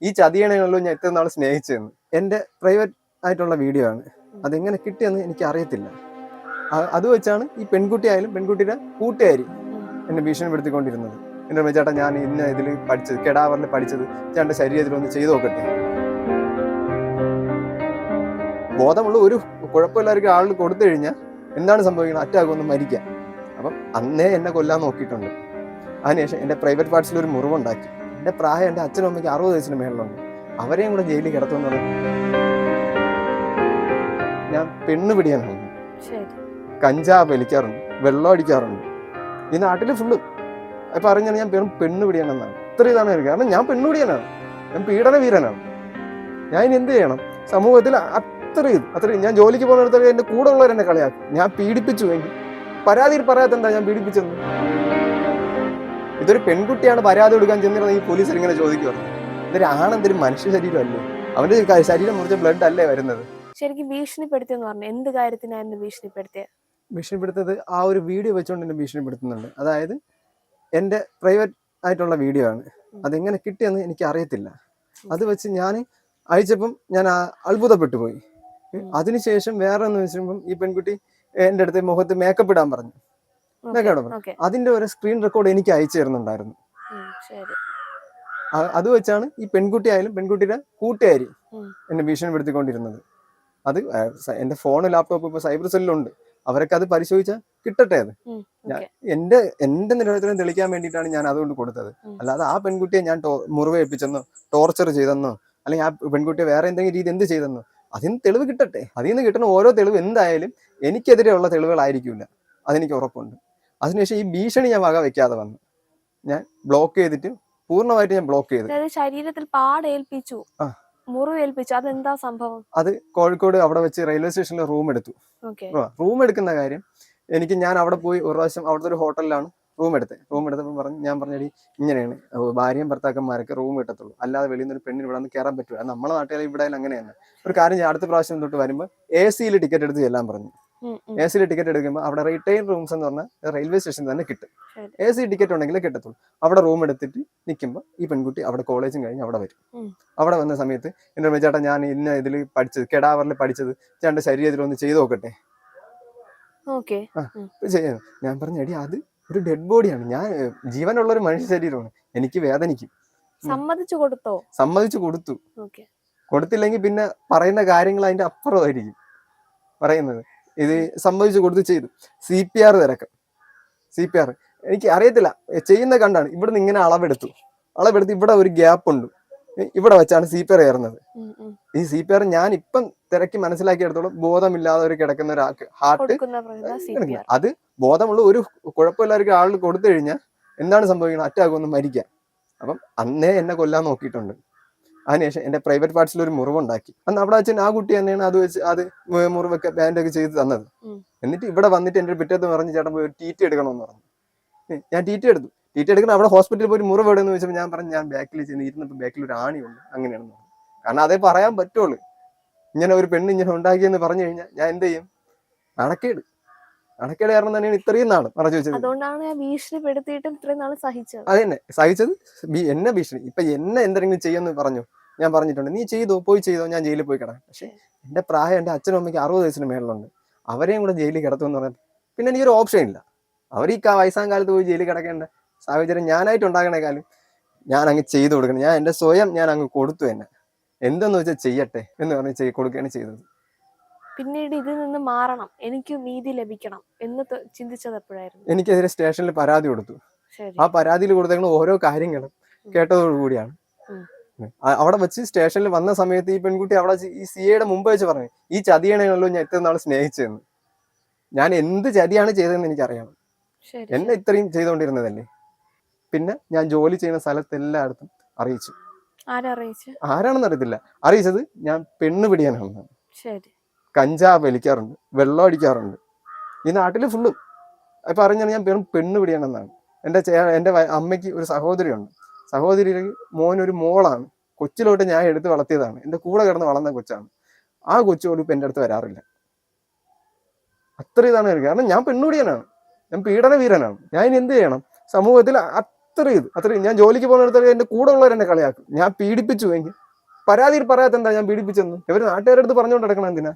ഈ ചതിയണല്ലോ ഞാൻ ഇത്ര നാൾ സ്നേഹിച്ചതെന്ന്. എൻ്റെ പ്രൈവറ്റ് ആയിട്ടുള്ള വീഡിയോ ആണ്. അതെങ്ങനെ കിട്ടിയെന്ന് എനിക്ക് അറിയത്തില്ല. അത് വെച്ചാണ് ഈ പെൺകുട്ടി ആയാലും പെൺകുട്ടിയുടെ കൂട്ടുകാരി എന്നെ ഭീഷണിപ്പെടുത്തിക്കൊണ്ടിരുന്നത്. എൻ്റെ ചേട്ടാ ഞാൻ ഇന്ന ഇതിൽ പഠിച്ചത് കെടാവറിൽ പഠിച്ചത് ചേട്ടൻ്റെ ശരീരത്തിൽ ഒന്ന് ചെയ്തു നോക്കട്ടെ. ബോധമുള്ള ഒരു കുഴപ്പമില്ലായിരിക്കും ആളിൽ കൊടുത്തു കഴിഞ്ഞാൽ എന്താണ് സംഭവിക്കുന്നത്? അറ്റാക്കൊന്നും മരിക്കാം. അപ്പം അന്നേ എന്നെ കൊല്ലാൻ നോക്കിയിട്ടുണ്ട്. അതിനുശേഷം എൻ്റെ പ്രൈവറ്റ് പാർട്സിൽ ഒരു മുറിവുണ്ടാക്കി. എൻ്റെ പ്രായം എൻ്റെ അച്ഛനും അമ്മയ്ക്ക് 60 വയസ്സിന് മേളിലുണ്ട്. അവരെയും കൂടെ ജയിലിൽ കിടത്തുമെന്ന് പറഞ്ഞു. ഞാൻ പെണ്ണ് പിടിയാനാണ്, കഞ്ചാവ് വലിക്കാറുണ്ട്, വെള്ളം അടിക്കാറുണ്ട്. ഈ നാട്ടിൽ ഫുള്ള് അപ്പൊ അറിഞ്ഞാൽ ഞാൻ പെണ്ണ് പിടിയാണെന്നാണ്. ഇത്ര ഇതാണ് എനിക്ക്. കാരണം ഞാൻ പെണ്ണ് പിടിയാനാണ്, ഞാൻ പീഡന വീരനാണ്. ഞാൻ ഇനി എന്ത് ചെയ്യണം? സമൂഹത്തിൽ അത്രയും ഞാൻ ജോലിക്ക് പോകുന്നിടത്തൊക്കെ എൻ്റെ കൂടെ ഉള്ളവരെന്നെ കളിയാക്കും. ഞാൻ പീഡിപ്പിച്ചു എങ്കിൽ പരാതിയിൽ പറയാത്തെന്താ ഞാൻ പീഡിപ്പിച്ചെന്ന്? ഇതൊരു പെൺകുട്ടിയാണ് പരാതി കൊടുക്കാൻ ചെന്നിരുന്നത് ഈ പോലീസ് ഇങ്ങനെ ചോദിക്കുവാണ്. ഇതൊരു ആണെന്തൊരു മനുഷ്യ ശരീരമല്ലേ? അവന്റെ ശരീരം മുറിച്ച ബ്ലഡ് അല്ലേ വരുന്നത്? ശരിക്കും ഭീഷണിപ്പെടുത്തിയെന്ന് പറഞ്ഞു. എന്ത് കാര്യത്തിനായിരുന്നു ഭീഷണിപ്പെടുത്തത്? ആ ഒരു വീഡിയോ വെച്ചുകൊണ്ട് എന്നെ ഭീഷണിപ്പെടുത്തുന്നുണ്ട്. അതായത് എൻ്റെ പ്രൈവറ്റ് ആയിട്ടുള്ള വീഡിയോ ആണ്. അതെങ്ങനെ കിട്ടിയെന്ന് എനിക്ക് അറിയത്തില്ല. അത് വെച്ച് ഞാൻ അയച്ചപ്പം ഞാൻ അത്ഭുതപ്പെട്ടു പോയി. അതിനുശേഷം വേറെ ഒന്ന് വെച്ചപ്പം ഈ പെൺകുട്ടി എൻ്റെ അടുത്ത് മുഖത്ത് മേക്കപ്പ് ഇടാൻ പറഞ്ഞു. അതിന്റെ ഒരു സ്ക്രീൻ റെക്കോർഡ് എനിക്ക് അയച്ചു തരുന്നുണ്ടായിരുന്നു. അത് വെച്ചാണ് ഈ പെൺകുട്ടി ആയാലും പെൺകുട്ടിയുടെ കൂട്ടുകാരി എന്നെ ഭീഷണിപ്പെടുത്തിക്കൊണ്ടിരുന്നത്. അത് എന്റെ ഫോണ് ലാപ്ടോപ്പ് ഇപ്പൊ സൈബർ സെല്ലുണ്ട്. അവരൊക്കെ അത് പരിശോധിച്ചാൽ കിട്ടട്ടെ. അത് എന്റെ നിരവധി തെളിയിക്കാൻ വേണ്ടിയിട്ടാണ് ഞാൻ അതുകൊണ്ട് കൊടുത്തത്. അല്ലാതെ ആ പെൺകുട്ടിയെ ഞാൻ മുറിവേൽപ്പിച്ചെന്നോ ടോർച്ചർ ചെയ്തെന്നോ അല്ലെങ്കിൽ ആ പെൺകുട്ടിയെ വേറെ എന്തെങ്കിലും രീതി എന്ത് ചെയ്തെന്നോ അതിന് തെളിവ് കിട്ടട്ടെ. അതിൽ നിന്ന് കിട്ടുന്ന ഓരോ തെളിവ് എന്തായാലും എനിക്കെതിരെയുള്ള തെളിവുകളായിരിക്കില്ല, അതെനിക്ക് ഉറപ്പുണ്ട്. അതിനുശേഷം ഈ ഭീഷണി ഞാൻ വക വെക്കാതെ വന്നു. ഞാൻ ബ്ലോക്ക് ചെയ്തിട്ട് പൂർണ്ണമായിട്ട് ഞാൻ ബ്ലോക്ക് ചെയ്തു. ശരീരത്തിൽ പാടേൽപ്പിച്ചു, മുറിവേൽപ്പിച്ചു. അതെന്താ സംഭവം? അത് കോഴിക്കോട് അവിടെ വെച്ച് റെയിൽവേ സ്റ്റേഷനിൽ റൂം എടുത്തു. റൂം എടുക്കുന്ന കാര്യം ഞാൻ അവിടെ പോയി ഒരു പ്രാവശ്യം അവിടുത്തെ ഒരു ഹോട്ടലിലാണ് റൂം എടുത്തപ്പോൾ ഞാൻ പറഞ്ഞടി ഇങ്ങനെയാണ് ഭാര്യയും ഭർത്താക്കന്മാരൊക്കെ റൂം കിട്ടത്തുള്ളൂ, അല്ലാതെ വെളിയിൽ നിന്ന് ഒരു പെണ്ണിന് ഇവിടെ നിന്ന് കയറാൻ പറ്റുക. നമ്മളെ നാട്ടിൽ ഇവിടെ അങ്ങനെയാണ്. ഒരു കാര്യം ഞാൻ അടുത്ത പ്രാവശ്യം തൊട്ട് വരുമ്പോൾ AC ടിക്കറ്റ് എടുത്ത് ചെല്ലാൻ പറഞ്ഞു. AC ടിക്കറ്റ് എടുക്കുമ്പോൾ അവിടെ റിട്ടയർ റൂംസ് എന്ന് പറഞ്ഞാൽ റെയിൽവേ സ്റ്റേഷനിൽ തന്നെ കിട്ടും. AC ടിക്കറ്റ് ഉണ്ടെങ്കിലേ കിട്ടത്തുള്ളൂ. അവിടെ റൂം എടുത്തിട്ട് നിൽക്കുമ്പോൾ ഈ പെൺകുട്ടി അവിടെ കോളേജും കഴിഞ്ഞ് അവിടെ വരും. അവിടെ വന്ന സമയത്ത് എൻ്റെ ചേട്ടാ ഞാൻ ഇന്ന ഇതിൽ പഠിച്ചത് കെടാവറിൽ പഠിച്ചത് ചേട്ടൻ്റെ ശരീരത്തിൽ ഒന്ന് ചെയ്തു നോക്കട്ടെ. ചെയ്യാൻ ഞാൻ പറഞ്ഞു, എടി അത് ഒരു ഡെഡ് ബോഡിയാണ്, ഞാൻ ജീവനുള്ള ഒരു മനുഷ്യ ശരീരമാണ്, എനിക്ക് വേദനിക്കും. സമ്മതിച്ചു കൊടുത്തു. കൊടുത്തില്ലെങ്കിൽ പിന്നെ പറയുന്ന കാര്യങ്ങൾ അതിന്റെ അപ്പുറമായിരിക്കും പറയുന്നത്. ഇത് സമ്മതിച്ചു കൊടുത്ത് ചെയ്തു. CPR തിരക്കം. CPR എനിക്ക് അറിയത്തില്ല, ചെയ്യുന്ന കണ്ടാണ്. ഇവിടുന്ന് ഇങ്ങനെ അളവെടുത്ത് ഇവിടെ ഒരു ഗ്യാപ്പ് ഉണ്ട്, ഇവിടെ വെച്ചാണ് CPR കയറുന്നത്. ഈ CPR ഞാൻ ഇപ്പം തിരക്കി മനസ്സിലാക്കിയെടുത്തോളം ബോധമില്ലാതെ ഒരു കിടക്കുന്ന ഒരാൾക്ക് ഹാർട്ട്, അത് ബോധമുള്ള ഒരു കുഴപ്പമില്ലായിരിക്കും ആളിൽ കൊടുത്തു കഴിഞ്ഞാൽ എന്താണ് സംഭവിക്കുന്നത്? അറ്റാക്കൊന്നും മരിക്കാം. അപ്പം അന്നേ എന്നെ കൊല്ലാൻ നോക്കിയിട്ടുണ്ട്. അതിനുശേഷം എൻ്റെ പ്രൈവറ്റ് പാർട്സിൽ ഒരു മുറിവുണ്ടാക്കി. അന്ന് അവിടെ വെച്ച് ആ കുട്ടി തന്നെയാണ് അത് വെച്ച് അത് മുറിവൊക്കെ ബാൻഡൊക്കെ ചെയ്ത് തന്നത്. എന്നിട്ട് ഇവിടെ വന്നിട്ട് എൻ്റെ പിറ്റേന്ന് പറഞ്ഞ് ചേട്ടൻ പോയി TT എടുക്കണമെന്ന് പറഞ്ഞു. ഞാൻ TT എടുത്തു. TT എടുക്കണം. അവിടെ ഹോസ്പിറ്റലിൽ പോയി മുറിവ് എവിടെയെന്ന് ചോദിച്ചപ്പോൾ ഞാൻ പറഞ്ഞു ഞാൻ ബാക്കിൽ ചെന്ന് ഇരുന്നപ്പോൾ ബാക്കിൽ ഒരു ആണിയുണ്ട്, അങ്ങനെയാണെന്ന് പറഞ്ഞു. കാരണം അതേ പറയാൻ പറ്റുള്ളൂ. ഇങ്ങനെ ഒരു പെണ്ണ് ഇങ്ങനെ ഉണ്ടാക്കിയെന്ന് പറഞ്ഞു കഴിഞ്ഞാൽ ഞാൻ എന്ത് ചെയ്യും? നടക്കേട് കാരണം തന്നെയാണ് ഇത്രയും നാള് പറഞ്ഞു വെച്ചത്. അത് തന്നെ സഹിച്ചത്. എന്നെ ഭീഷണി ഇപ്പൊ എന്നെ എന്തെങ്കിലും ചെയ്യുമെന്ന് പറഞ്ഞു. ഞാൻ പറഞ്ഞിട്ടുണ്ട്, നീ പോയി ചെയ്തോ, ഞാൻ ജയിലിൽ പോയി കിടക്കാം. പക്ഷെ എന്റെ പ്രായം എൻ്റെ അച്ഛനും അമ്മയ്ക്ക് 60 വയസ്സിന് മേളിലുണ്ട്. അവരെയും കൂടെ ജയിലിൽ കിടത്തുമെന്ന് പറഞ്ഞാൽ പിന്നെ എനിക്കൊരു ഓപ്ഷൻ ഇല്ല. അവർ ഈ വയസ്സാം കാലത്ത് പോയി ജയിലിൽ കിടക്കേണ്ട സാഹചര്യം ഞാനായിട്ട് ഉണ്ടാക്കണേക്കാളും ഞാൻ അങ്ങ് ചെയ്തു കൊടുക്കണം. ഞാൻ എൻ്റെ സ്വയം ഞാൻ അങ്ങ് കൊടുത്തു. തന്നെ എന്തെന്ന് വെച്ചാൽ ചെയ്യട്ടെ എന്ന് പറഞ്ഞ് കൊടുക്കുകയാണ് ചെയ്തത്. പിന്നീട് ഇതിൽ നിന്ന് മാറണം, എനിക്ക് നീതി ലഭിക്കണം എന്ന് ചിന്തിച്ചത് എപ്പോഴായിരുന്നു? എനിക്കെതിരെ സ്റ്റേഷനിൽ പരാതി കൊടുത്തു. ആ പരാതിയിൽ കൊടുത്തേക്കുന്ന ഓരോ കാര്യങ്ങളും കേട്ടതോടുകൂടിയാണ് അവിടെ വെച്ച് സ്റ്റേഷനിൽ വന്ന സമയത്ത് ഈ പെൺകുട്ടി അവിടെ ഈ CAയുടെ മുമ്പ് വെച്ച് പറഞ്ഞു, ഈ ചതിയണല്ലോ ഞാൻ ഇത്ര നാൾ സ്നേഹിച്ചതെന്ന്. ഞാൻ എന്ത് ചതിയാണ് ചെയ്തതെന്ന് എനിക്കറിയണം. എന്നെ ഇത്രയും ചെയ്തുകൊണ്ടിരുന്നതല്ലേ. പിന്നെ ഞാൻ ജോലി ചെയ്യുന്ന സ്ഥലത്ത് എല്ലായിടത്തും അറിയിച്ചു. ആരാണെന്ന് അറിയത്തില്ല. അറിയിച്ചത് ഞാൻ പെണ്ണ് പിടിയാനാണെന്നാണ്. കഞ്ചാവ് വലിക്കാറുണ്ട്, വെള്ളം അടിക്കാറുണ്ട്. ഈ നാട്ടിൽ ഫുള്ളും ഇപ്പൊ അറിഞ്ഞാൽ ഞാൻ പെണ്ണ് പിടിയാണെന്നാണ്. എൻ്റെ അമ്മയ്ക്ക് ഒരു സഹോദരിയുണ്ട്. സഹോദരിക്ക് മോനൊരു മോളാണ്. കൊച്ചിലോട്ട് ഞാൻ എടുത്ത് വളർത്തിയതാണ്. എൻ്റെ കൂടെ കിടന്ന് വളർന്ന കൊച്ചാണ്. ആ കൊച്ചുപോലും ഇപ്പൊ എൻ്റെ അടുത്ത് വരാറില്ല. അത്ര ഇതാണ്. കാരണം ഞാൻ പെണ്ണുപിടിയനാണ്, ഞാൻ പീഡന വീരനാണ്. ഞാൻ ഇനി എന്ത് ചെയ്യണം? സമൂഹത്തിൽ അത്രയും ഞാൻ ജോലിക്ക് പോകുന്നിടത്ത് എന്റെ കൂടെ ഉള്ളവർ എന്നെ കളിയാക്കും. ഞാൻ പീഡിപ്പിച്ചു എങ്കിൽ പരാതിയിൽ പറയാത്ത എന്താ ഞാൻ പീഡിപ്പിച്ചെന്ന് ഇവര് നാട്ടുകാരുടെ അടുത്ത് പറഞ്ഞുകൊണ്ട് നടക്കണം എന്തിനാ?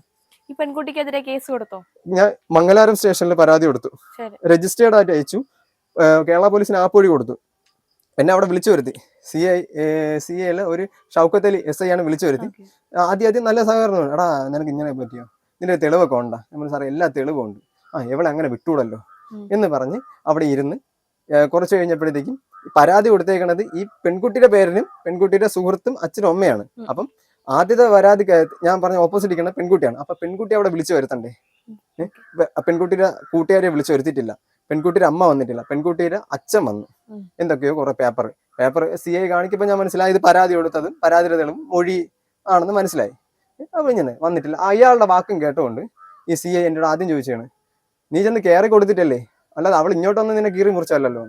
ഈ പെൺകുട്ടിക്കെതിരെ കേസ് കൊടുത്തോ? ഞാൻ മംഗലാപുരം സ്റ്റേഷനിൽ പരാതി കൊടുത്തു, ശരി. രജിസ്റ്റേർഡ് ആയിട്ട് അയച്ചു, കേരള പോലീസിന് ആപ്പ് വഴി കൊടുത്തു. എന്നെ അവിടെ വിളിച്ചു വരുത്തി. സി ഐയില് ഒരു ഷൗക്കത്ത് അലി SI ആണ് വിളിച്ചു വരുത്തി. Okay. ആദ്യം നല്ല സഹകരണമാണ്. എടാ നിനക്ക് ഇങ്ങനെ പറ്റിയോ, ഇതിന്റെ തെളിവൊക്കെ ഉണ്ടാ? നമ്മൾ സാറേ എല്ലാ തെളിവും ഉണ്ട്. എവളെ അങ്ങനെ വിട്ടൂടല്ലോ എന്ന് പറഞ്ഞ് അവിടെ ഇരുന്ന് കുറച്ച് കഴിഞ്ഞപ്പോഴത്തേക്കും പരാതി കൊടുത്തേക്കണത് ഈ പെൺകുട്ടിയുടെ പേരിനും പെൺകുട്ടിയുടെ സുഹൃത്തും അച്ഛനും അമ്മയാണ്. അപ്പം ആദ്യത്തെ പരാതി ഞാൻ പറഞ്ഞ ഓപ്പോസിറ്റ് ഇരിക്കുന്ന പെൺകുട്ടിയാണ്. അപ്പൊ പെൺകുട്ടി അവിടെ വിളിച്ചു വരുത്തണ്ടേ? പെൺകുട്ടിയുടെ കൂട്ടുകാരെ വിളിച്ചു വരുത്തിയിട്ടില്ല, പെൺകുട്ടിയുടെ അമ്മ വന്നിട്ടില്ല, പെൺകുട്ടിയുടെ അച്ഛൻ വന്നു. എന്തൊക്കെയോ കുറെ പേപ്പർ CI കാണിക്കുമ്പോൾ ഞാൻ മനസ്സിലായി ഇത് പരാതി കൊടുത്തതും പരാതിയുടെ തെളിവും മൊഴി ആണെന്ന് മനസ്സിലായി. അപ്പൊ ഇങ്ങനെ വന്നിട്ടില്ല. അയാളുടെ വാക്കും കേട്ടുകൊണ്ട് ഈ CI എന്നോട് ആദ്യം ചോദിച്ചാണ്, നീ ചെന്ന് കയറി കൊടുത്തിട്ടല്ലേ, അല്ലാതെ അവൾ ഇങ്ങോട്ടൊന്നും നിന്നെ കീറി മുറിച്ചല്ലോ.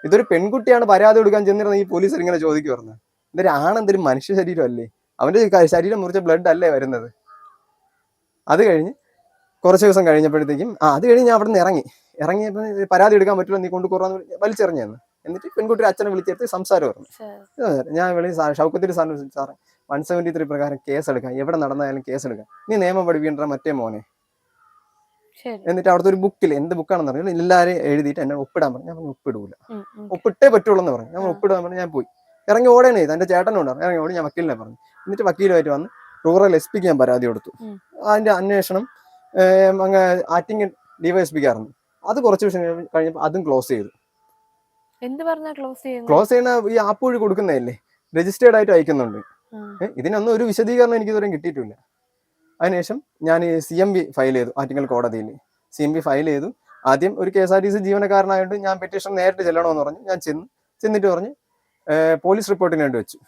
ഇതൊരു പെൺകുട്ടിയാണ് പരാതി കൊടുക്കാൻ ചെന്നിരുന്ന ഈ പോലീസർ ഇങ്ങനെ ചോദിക്കുവായിരുന്നു. ഇതൊരു ആണെന്തൊരു മനുഷ്യ ശരീരം അല്ലേ, അവന്റെ ശരീരം മുറിച്ച ബ്ലഡ് അല്ലേ വരുന്നത്. അത് കഴിഞ്ഞ് കുറച്ച് ദിവസം കഴിഞ്ഞപ്പോഴത്തേക്കും അത് കഴിഞ്ഞ് ഞാൻ അവിടെ നിന്ന് ഇറങ്ങിയപ്പോൾ പരാതി എടുക്കാൻ പറ്റില്ല, നീ കൊണ്ട് കുറവാന്ന് വലിച്ചെറിഞ്ഞു. എന്നിട്ട് പെൺകുട്ടിയുടെ അച്ഛനെ വിളിച്ചെടുത്ത് സംസാരം പറഞ്ഞു. ഞാൻ ഷൗക്കത്തിൽ സാറിന് സാറേ 173 പ്രകാരം കേസ് എടുക്കാം, എവിടെ നടന്നാലും കേസ് എടുക്കാം, നീ നിയമം പഠിപ്പിക്കേണ്ട മറ്റേ മോനെ. എന്നിട്ട് അവിടുത്തെ ഒരു ബുക്കിൽ എന്ത് ബുക്കാണെന്ന് അറിയില്ല, എല്ലാവരും എഴുതിയിട്ട് എന്നെ ഒപ്പിടാൻ പറഞ്ഞു. ഞാൻ ഒപ്പിടൂല, ഒപ്പിട്ടേ പറ്റുള്ളൂ എന്ന് പറഞ്ഞു. ഞാൻ ഒപ്പിടാൻ പറഞ്ഞു. ഞാൻ പോയി ഇറങ്ങി ഓടേനെ ചെയ്തു. എൻ്റെ ചേട്ടനുണ്ടായിരുന്നു. ഇറങ്ങി ഓടി ഞാൻ വക്കീലിനെ പറഞ്ഞു. എന്നിട്ട് വക്കീലുമായിട്ട് വന്ന് റൂറൽ SPക്ക് ഞാൻ പരാതി കൊടുത്തു. അതിന്റെ അന്വേഷണം അങ്ങ് ആറ്റിങ്ങൽ DYSPക്കായിരുന്നു. അത് കുറച്ച് ദിവസം കഴിഞ്ഞപ്പോൾ അതും ക്ലോസ് ചെയ്തു. ക്ലോസ് ചെയ്യുന്ന ഈ ആപ്പ് വഴി കൊടുക്കുന്നതല്ലേ, രജിസ്റ്റേർഡ് ആയിട്ട് അയക്കുന്നുണ്ട്. ഇതിനൊന്നും ഒരു വിശദീകരണം എനിക്ക് ഇതുവരെയും കിട്ടിയിട്ടില്ല. അതിനുശേഷം ഞാൻ CMB ഫയൽ ചെയ്തു ആറ്റിങ്ങൽ കോടതിയിൽ. CMB ഫയൽ ചെയ്തു. ആദ്യം ഒരു KSRTC ജീവനക്കാരനായിട്ട് ഞാൻ പെറ്റീഷൻ നേരിട്ട് ചെല്ലണമെന്ന് പറഞ്ഞു. ഞാൻ ചെന്നിട്ട് പറഞ്ഞു പോലീസ് റിപ്പോർട്ടിന് വേണ്ടി വെച്ചു.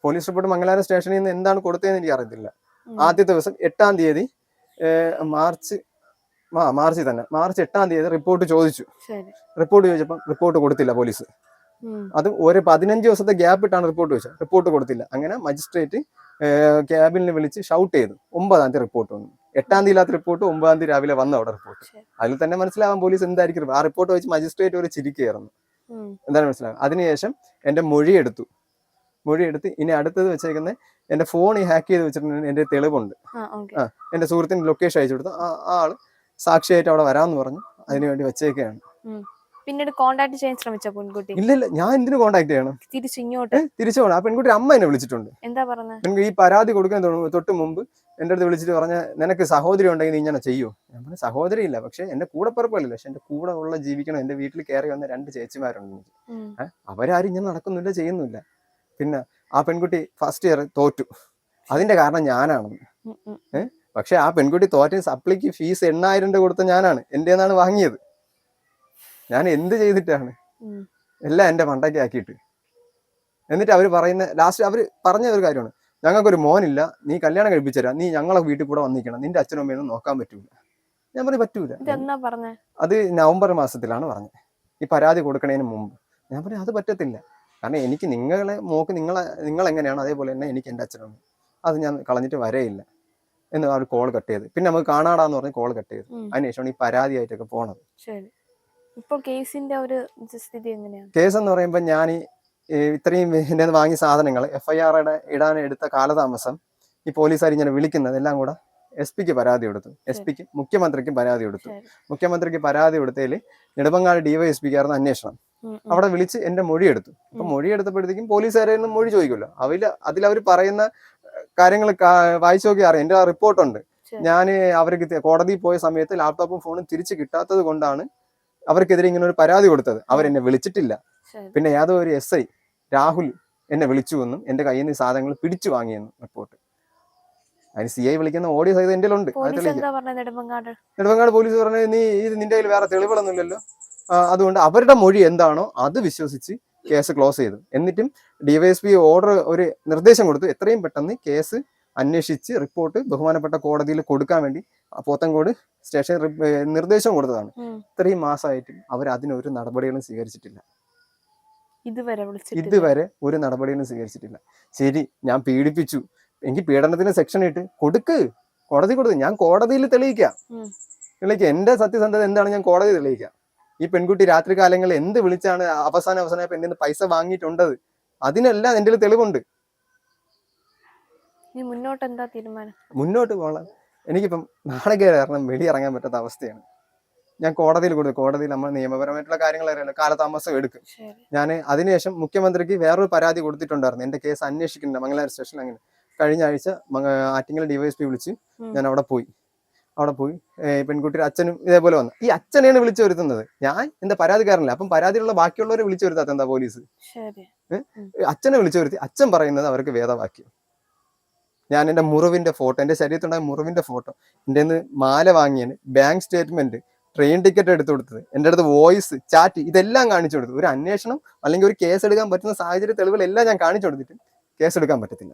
പോലീസ് റിപ്പോർട്ട് മംഗലാപുരം സ്റ്റേഷനിൽ നിന്ന് എന്താണ് കൊടുത്തതെന്ന് എനിക്ക് അറിയത്തില്ല. ആദ്യത്തെ ദിവസം 8-ാം തീയതി മാർച്ച് 8-ാം തീയതി റിപ്പോർട്ട് ചോദിച്ചു. റിപ്പോർട്ട് ചോദിച്ചപ്പോൾ റിപ്പോർട്ട് കൊടുത്തില്ല പോലീസ്. അത് ഒരു 15 ദിവസത്തെ ഗ്യാപ്പ് ഇട്ടാണ് റിപ്പോർട്ട് ചോദിച്ചത്. റിപ്പോർട്ട് കൊടുത്തില്ല. അങ്ങനെ മജിസ്ട്രേറ്റ് ക്യാബിനിൽ വിളിച്ച് ഷൗട്ട് ചെയ്തു. 9-ാം തീയതി റിപ്പോർട്ട് വന്നു. 8-ാം തീയതി ഇല്ലാത്ത റിപ്പോർട്ട് 9-ാം തീയതി രാവിലെ വന്നു അവിടെ റിപ്പോർട്ട്. അതിൽ തന്നെ മനസ്സിലാവാൻ പോലീസ് എന്തായിരിക്കും. ആ റിപ്പോർട്ട് വെച്ച് മജിസ്ട്രേറ്റ് ഒരു ചിരിക്കുകയായിരുന്നു. എന്താണ് മനസ്സിലാവുക. അതിനുശേഷം എന്റെ മൊഴിയെടുത്ത് ഇനി അടുത്തത് വെച്ചേക്കുന്നത് എന്റെ ഫോൺ ഹാക്ക് ചെയ്ത് വെച്ചിട്ടുണ്ട്. എന്റെ തെളിവുണ്ട്. എന്റെ സുഹൃത്തിന് ലൊക്കേഷൻ അയച്ചു കൊടുത്തു. ആ ആള് സാക്ഷിയായിട്ട് അവിടെ വരാമെന്ന് പറഞ്ഞു. അതിനുവേണ്ടി വെച്ചേക്കാണ്. പിന്നീട് കോണ്ടാക്ട് ചെയ്യാൻ ശ്രമിച്ച പെൺകുട്ടി? ഇല്ല, ഞാൻ എന്തിനു കോണ്ടാക്ട് ചെയ്യണം? തിരിച്ചു പോകണം. ആ പെൺകുട്ടി അമ്മ എന്നെ വിളിച്ചിട്ടുണ്ട്. എന്താ പറഞ്ഞത്? ഈ പരാതി കൊടുക്കാൻ തൊട്ട് മുമ്പ് എന്റെ അടുത്ത് വിളിച്ചിട്ട് പറഞ്ഞ, നിനക്ക് സഹോദരി ഉണ്ടെങ്കിൽ നീ ഇങ്ങനെ ചെയ്യൂ. ഞാൻ പറഞ്ഞു സഹോദരി ഇല്ല, പക്ഷെ എന്റെ കൂടെ പിറപ്പല്ല, പക്ഷെ എന്റെ കൂടെ ഉള്ള ജീവിക്കണം. എന്റെ വീട്ടിൽ കയറി വന്ന 2 ചേച്ചിമാരുണ്ട്. അവരാരും ഇങ്ങനെ നടക്കുന്നില്ല, ചെയ്യുന്നില്ല. പിന്നെ ആ പെൺകുട്ടി ഫസ്റ്റ് ഇയർ തോറ്റു. അതിന്റെ കാരണം ഞാനാണെന്ന്. പക്ഷെ ആ പെൺകുട്ടി തോറ്റ സപ്ലിക്ക് ഫീസ് 8,000 രൂപ കൊടുത്ത ഞാനാണ്. എന്റേന്നാണ് വാങ്ങിയത്. ഞാൻ എന്ത് ചെയ്തിട്ടാണ്? എല്ലാം എന്റെ മണ്ടയ്ക്ക് ആക്കിയിട്ട്. എന്നിട്ട് അവര് പറയുന്ന ലാസ്റ്റ് അവര് പറഞ്ഞ ഒരു കാര്യമാണ്, ഞങ്ങൾക്കൊരു മോനില്ല, നീ കല്യാണം കഴിപ്പിച്ചുതരാം, നീ ഞങ്ങളെ വീട്ടിൽ കൂടെ വന്നിക്കണം, നിന്റെ അച്ഛനും അമ്മയൊന്നും നോക്കാൻ പറ്റൂല. ഞാൻ പറഞ്ഞു പറ്റൂല. അത് നവംബർ മാസത്തിലാണ് പറഞ്ഞത്, ഈ പരാതി കൊടുക്കണതിന് മുമ്പ്. ഞാൻ പറഞ്ഞു അത് പറ്റത്തില്ല, കാരണം എനിക്ക് നിങ്ങളെ മോക്ക് നിങ്ങളെങ്ങനെയാണ് അതേപോലെ തന്നെ എനിക്ക് എൻ്റെ അച്ഛനും അമ്മയും, അത് ഞാൻ കളഞ്ഞിട്ട് വരയില്ല എന്ന് അവർ കോൾ കട്ട് ചെയ്ത്. പിന്നെ നമുക്ക് കാണാടാന്ന് പറഞ്ഞ് കോൾ കട്ട് ചെയ്തു. അതിനുശേഷമാണ് ഈ പരാതിയായിട്ടൊക്കെ പോണത്. ഇപ്പോൾ കേസിന്റെ ഒരു സ്ഥിതി എങ്ങനെയാണ്? കേസ് എന്ന് പറയുമ്പോൾ ഞാൻ ഇത്രയും എൻ്റെ വാങ്ങിയ സാധനങ്ങൾ FIR ഇടാൻ എടുത്ത കാലതാമസം, ഈ പോലീസുകാർ ഇങ്ങനെ വിളിക്കുന്നത് എല്ലാം കൂടെ SPക്ക് പരാതി കൊടുത്തു. SPക്ക് മുഖ്യമന്ത്രിക്കും പരാതി കൊടുത്തു. മുഖ്യമന്ത്രിക്ക് പരാതി കൊടുത്തതിൽ നെടുമങ്ങാട് DYSPക്കായിരുന്നു അന്വേഷണം. അവിടെ വിളിച്ച് എന്റെ മൊഴി എടുത്തു. അപ്പൊ മൊഴി എടുത്തപ്പോഴത്തേക്കും പോലീസുകാരെ മൊഴി ചോദിക്കുമല്ലോ, അതിലവർ പറയുന്ന കാര്യങ്ങൾ വായിച്ചു നോക്കി അറിയാം. എന്റെ ആ റിപ്പോർട്ടുണ്ട്. ഞാൻ അവർക്ക് കോടതിയിൽ പോയ സമയത്ത് ലാപ്ടോപ്പും ഫോണും തിരിച്ചു കിട്ടാത്തത് കൊണ്ടാണ് അവർക്കെതിരെ ഇങ്ങനെ ഒരു പരാതി കൊടുത്തത്. അവരെന്നെ വിളിച്ചിട്ടില്ല. പിന്നെ യാതൊരു ഒരു SI രാഹുൽ എന്നെ വിളിച്ചു എന്നും എന്റെ കയ്യിൽ നിന്ന് സാധനങ്ങൾ പിടിച്ചു വാങ്ങിയെന്നും റിപ്പോർട്ട്. അതിന് CI വിളിക്കുന്ന ഓഡിയോ സഹിതം എന്റെ ഉണ്ട്. നെടുമങ്ങാട് പോലീസ് പറഞ്ഞത്, നീ ഇത് നിന്റെ കയ്യിൽ വേറെ തെളിവുകളൊന്നുമില്ലല്ലോ, അതുകൊണ്ട് അവരുടെ മൊഴി എന്താണോ അത് വിശ്വസിച്ച് കേസ് ക്ലോസ് ചെയ്തു. എന്നിട്ടും DYSP ഓർഡർ ഒരു നിർദ്ദേശം കൊടുത്തു, എത്രയും പെട്ടെന്ന് കേസ് അന്വേഷിച്ച് റിപ്പോർട്ട് ബഹുമാനപ്പെട്ട കോടതിയിൽ കൊടുക്കാൻ വേണ്ടി പോത്തൻകോട് സ്റ്റേഷൻ നിർദ്ദേശം കൊടുത്തതാണ്. ഇത്രയും മാസമായിട്ടും അവർ അതിനൊരു നടപടികളും സ്വീകരിച്ചിട്ടില്ല. ഇതുവരെ ഒരു നടപടികളും സ്വീകരിച്ചിട്ടില്ല. ശരി, ഞാൻ പീഡിപ്പിച്ചു, എനിക്ക് പീഡനത്തിന് സെക്ഷൻ ഇട്ട് കോടതി കൊടുത്ത് ഞാൻ കോടതിയിൽ തെളിയിക്കാം. എന്റെ സത്യസന്ധത എന്താണ് ഞാൻ കോടതി തെളിയിക്കാം. ഈ പെൺകുട്ടി രാത്രി കാലങ്ങളിൽ എന്ത് വിളിച്ചാണ് അവസാനമായപ്പോ എന്റെ പൈസ വാങ്ങിയിട്ടുണ്ടത്, അതിനെല്ലാം എന്റെ തെളിവുണ്ട്. ഇനി മുന്നോട്ട് എന്താ തീരുമാനം? മുന്നോട്ട് പോകണം. എനിക്കിപ്പം നാളെ കാരണം വെളിയിറങ്ങാൻ പറ്റാത്ത അവസ്ഥയാണ്. ഞാൻ കോടതിയിൽ കൊടുത്തു. കോടതിയിൽ നമ്മൾ നിയമപരമായിട്ടുള്ള കാര്യങ്ങൾ അറിയാലോ, കാലതാമസം എടുക്കും. ശരി. ഞാൻ അതിനുശേഷം മുഖ്യമന്ത്രിക്ക് വേറൊരു പരാതി കൊടുത്തിട്ടുണ്ടായിരുന്നു. എന്റെ കേസ് അന്വേഷിക്കുന്നുണ്ട് മംഗലാപുരം സ്റ്റേഷനിൽ. അങ്ങനെ കഴിഞ്ഞ ആഴ്ച ആറ്റിങ്ങൽ ഡിവൈഎസ്പി വിളിച്ച് ഞാൻ അവിടെ പോയി. പെൺകുട്ടിയുടെ അച്ഛനും ഇതേപോലെ വന്നു. ഈ അച്ഛനെയാണ് വിളിച്ചു വരുത്തുന്നത്. ഞാൻ എന്താ പരാതിക്കാരനല്ല, അപ്പം പരാതിയുള്ള ബാക്കിയുള്ളവരെ വിളിച്ചു വരുത്താത്ത എന്താ പോലീസ്? അച്ഛനെ വിളിച്ചു വരുത്തി. അച്ഛൻ പറയുന്നത് അവർക്ക് വേദവാക്യം. ഞാൻ എൻ്റെ മുറിവിന്റെ ഫോട്ടോ, എൻ്റെ ശരീരത്തുണ്ടായ മുറിവിന്റെ ഫോട്ടോ, എൻ്റെ നിന്ന് മാല വാങ്ങിയതിന് ബാങ്ക് സ്റ്റേറ്റ്മെന്റ്, ട്രെയിൻ ടിക്കറ്റ് എടുത്തു കൊടുത്തത്, എൻ്റെ അടുത്ത് വോയിസ് ചാറ്റ്, ഇതെല്ലാം കാണിച്ചു കൊടുത്തു. ഒരു അന്വേഷണം അല്ലെങ്കിൽ ഒരു കേസ് എടുക്കാൻ പറ്റുന്ന സാഹചര്യ തെളിവുകളെല്ലാം ഞാൻ കാണിച്ചു കൊടുത്തിട്ട് കേസ് എടുക്കാൻ പറ്റത്തില്ല.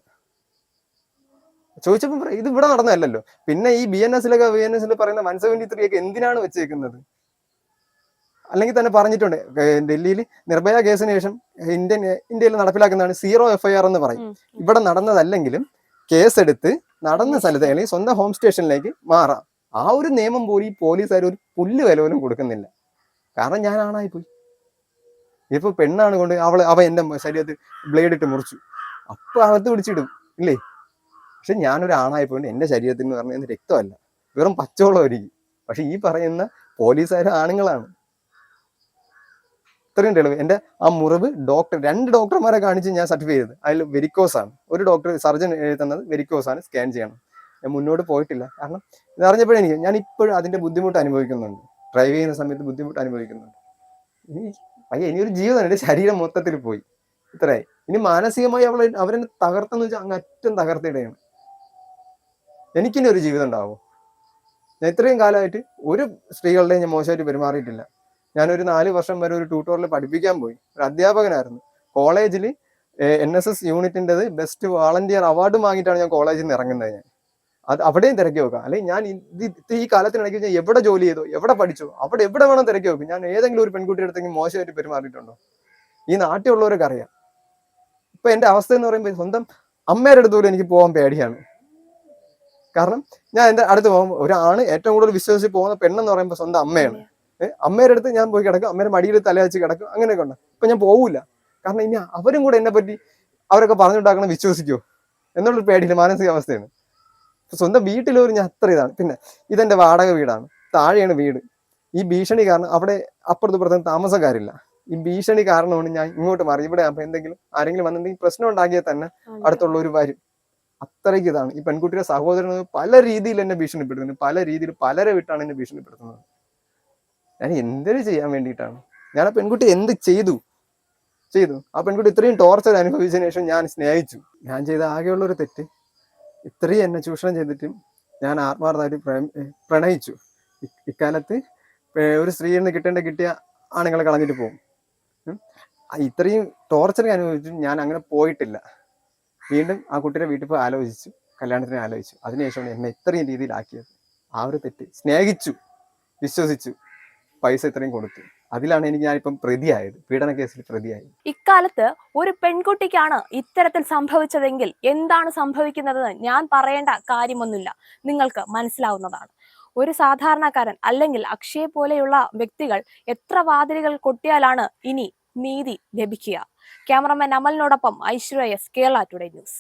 ചോദിച്ചപ്പോൾ ഇത് ഇവിടെ നടന്നതല്ലല്ലോ. പിന്നെ ഈ BNS പറയുന്ന 173 ഒക്കെ എന്തിനാണ് വെച്ചേക്കുന്നത്? അല്ലെങ്കിൽ തന്നെ പറഞ്ഞിട്ടുണ്ട്, ഡൽഹിയിൽ നിർഭയ കേസിന് ശേഷം ഇന്ത്യയിൽ നടപ്പിലാക്കുന്നതാണ് 0 FIR എന്ന് പറയും. ഇവിടെ നടന്നതല്ലെങ്കിലും കേസെടുത്ത് നടന്ന സ്ഥലത്ത് അല്ലെങ്കിൽ സ്വന്തം ഹോം സ്റ്റേഷനിലേക്ക് മാറാം. ആ ഒരു നിയമം പോലും ഈ പോലീസുകാർ ഒരു പുല്ല് വില പോലും കൊടുക്കുന്നില്ല. കാരണം ഞാൻ ആണായി പോയി. ഇപ്പൊ പെണ്ണാണ് കൊണ്ട് അവ എന്റെ ശരീരത്തിൽ ബ്ലേഡ് ഇട്ട് മുറിച്ചു, അപ്പൊ അകത്ത് പിടിച്ചിടും ഇല്ലേ? പക്ഷെ ഞാനൊരു ആണായി പോയിട്ട് എന്റെ ശരീരത്തിൽ എന്ന് പറഞ്ഞാൽ രക്തമല്ല, വെറും പച്ചവെള്ളമായിരിക്കും. പക്ഷെ ഈ പറയുന്ന പോലീസുകാർ ആണുങ്ങളാണ്. ഇത്രയും തെളിവ്. എൻ്റെ ആ മുറിവ് 2 ഡോക്ടർമാരെ കാണിച്ച് ഞാൻ സർട്ടിഫൈ ചെയ്തത്. അതിൽ വെരിക്കോസ് ആണ്. ഒരു ഡോക്ടർ സർജൻ എഴുതുന്നത് വെരിക്കോസ് ആണ്, സ്കാൻ ചെയ്യണം. ഞാൻ മുന്നോട്ട് പോയിട്ടില്ല. കാരണം ഇതറിഞ്ഞപ്പോഴെനിക്ക് ഞാൻ ഇപ്പോഴും അതിന്റെ ബുദ്ധിമുട്ട് അനുഭവിക്കുന്നുണ്ട്. ഡ്രൈവ് ചെയ്യുന്ന സമയത്ത് ബുദ്ധിമുട്ട് അനുഭവിക്കുന്നുണ്ട്. ഇനിയൊരു ജീവിതം, എൻ്റെ ശരീരം മൊത്തത്തിൽ പോയി. ഇത്രയായി. ഇനി മാനസികമായി അവരെന്നെ തകർത്തെന്ന് വെച്ചാൽ അങ്ങ് അറ്റം തകർത്തിടുകയാണ്. എനിക്കിനി ഒരു ജീവിതം ഉണ്ടാവോ? ഞാൻ ഇത്രയും കാലമായിട്ട് ഒരു സ്ത്രീകളുടെയും ഞാൻ മോശമായിട്ട് പെരുമാറിയിട്ടില്ല. ഞാനൊരു 4 വർഷം വരെ ഒരു ട്യൂട്ടോറിയൽ പഠിപ്പിക്കാൻ പോയി. ഒരു അധ്യാപകനായിരുന്നു. കോളേജിൽ NSS യൂണിറ്റിൻ്റെത് ബെസ്റ്റ് വാളണ്ടിയർ അവാർഡ് വാങ്ങിയിട്ടാണ് ഞാൻ കോളേജിൽ നിന്ന് ഇറങ്ങുന്നത്. ഞാൻ അത് അവിടെയും തിരക്കി വെക്കാം. അല്ലെങ്കിൽ ഞാൻ ഈ കാലത്തിനിടയ്ക്ക് ഞാൻ എവിടെ ജോലി ചെയ്തോ, എവിടെ പഠിച്ചോ, അവിടെ എവിടെ വേണം തിരക്കി വെക്കും. ഞാൻ ഏതെങ്കിലും ഒരു പെൺകുട്ടിയുടെ അടുത്തെങ്കിലും മോശമായിട്ട് പെരുമാറിയിട്ടുണ്ടോ? ഈ നാട്ടിലുള്ളവരൊക്കെ അറിയാം. ഇപ്പൊ എന്റെ അവസ്ഥ എന്ന് പറയുമ്പോൾ സ്വന്തം അമ്മയുടെ അടുത്ത് പോലും എനിക്ക് പോകാൻ പേടിയാണ്. കാരണം ഞാൻ എന്റെ അടുത്ത് പോകുമ്പോൾ ഒരാണ് ഏറ്റവും കൂടുതൽ വിശ്വസിച്ച് പോകുന്ന പെണ്ണെന്ന് പറയുമ്പോൾ സ്വന്തം അമ്മയാണ്. അമ്മയുടെ അടുത്ത് ഞാൻ പോയി കിടക്കും, അമ്മയുടെ മടിയിൽ തല വെച്ച് കിടക്കും, അങ്ങനെയൊക്കെ ഉണ്ട്. ഇപ്പൊ ഞാൻ പോകൂല. കാരണം ഇനി അവരും കൂടെ എന്നെ പറ്റി അവരൊക്കെ പറഞ്ഞുണ്ടാക്കണം വിശ്വസിക്കുമോ എന്നുള്ളൊരു പേടിയില്ല, മാനസികാവസ്ഥയാണ്. സ്വന്തം വീട്ടിലൊരു ഞാൻ അത്ര ഇതാണ്. പിന്നെ ഇതെന്റെ വാടക വീടാണ്, താഴെയാണ് വീട്. ഈ ഭീഷണി കാരണം അവിടെ അപ്പുറത്തും താമസക്കാരില്ല. ഈ ഭീഷണി കാരണമാണ് ഞാൻ ഇങ്ങോട്ട് മാറി. ഇവിടെ അപ്പൊ ആരെങ്കിലും വന്നിട്ടുണ്ടെങ്കിൽ പ്രശ്നം ഉണ്ടാക്കിയാൽ തന്നെ അടുത്തുള്ളവർ വരും. അത്രയ്ക്ക് ഇതാണ്. ഈ പെൺകുട്ടിയുടെ സഹോദരൻ പല രീതിയിൽ എന്നെ ഭീഷണിപ്പെടുത്തുന്നത്, പല രീതിയിൽ പലരെ വിട്ടാണ് എന്നെ ഭീഷണിപ്പെടുത്തുന്നത്. ഞാൻ എന്തൊരു ചെയ്യാൻ വേണ്ടിയിട്ടാണ്? ഞാൻ ആ പെൺകുട്ടി എന്ത് ചെയ്തു? ആ പെൺകുട്ടി ഇത്രയും ടോർച്ചർ അനുഭവിച്ചതിന് ശേഷം ഞാൻ സ്നേഹിച്ചു. ഞാൻ ചെയ്ത ആകെയുള്ളൊരു തെറ്റ്, ഇത്രയും എന്നെ ചൂഷണം ചെയ്തിട്ടും ഞാൻ ആത്മാർത്ഥമായിട്ട് പ്രണയിച്ചു. ഇക്കാലത്ത് ഒരു സ്ത്രീയിൽ നിന്ന് കിട്ടിയ ആണുങ്ങളെ കളഞ്ഞിട്ട് പോകും. ഇത്രയും ടോർച്ചർ അനുഭവിച്ചിട്ടും ഞാൻ അങ്ങനെ പോയിട്ടില്ല. വീണ്ടും ആ കുട്ടിയുടെ വീട്ടിൽ പോയി ആലോചിച്ചു, കല്യാണത്തിന് ആലോചിച്ചു. അതിനുശേഷമാണ് എന്നെ ഇത്രയും രീതിയിലാക്കിയത്. ആ ഒരു തെറ്റ്, സ്നേഹിച്ചു, വിശ്വസിച്ചു, പൈസ ഇത്രയും കൊടുത്തു. അതിലാണ് ഞാനിപ്പം പ്രതിയായത്, പീഡന കേസിൽ പ്രതിയായത്. ഇക്കാലത്ത് ഒരു പെൺകുട്ടിക്കാണ് ഇത്തരത്തിൽ സംഭവിച്ചതെങ്കിൽ എന്താണ് സംഭവിക്കുന്നതെന്ന് ഞാൻ പറയേണ്ട കാര്യമൊന്നുമില്ല, നിങ്ങൾക്ക് മനസ്സിലാവുന്നതാണ്. ഒരു സാധാരണക്കാരൻ അല്ലെങ്കിൽ അക്ഷയ് പോലെയുള്ള വ്യക്തികൾ എത്ര വാതിലുകൾ കൊട്ടിയാലാണ് ഇനി നീതി ലഭിക്കുക? ക്യാമറമാൻ അമലിനോടൊപ്പം Aishwarya S, Kerala today news.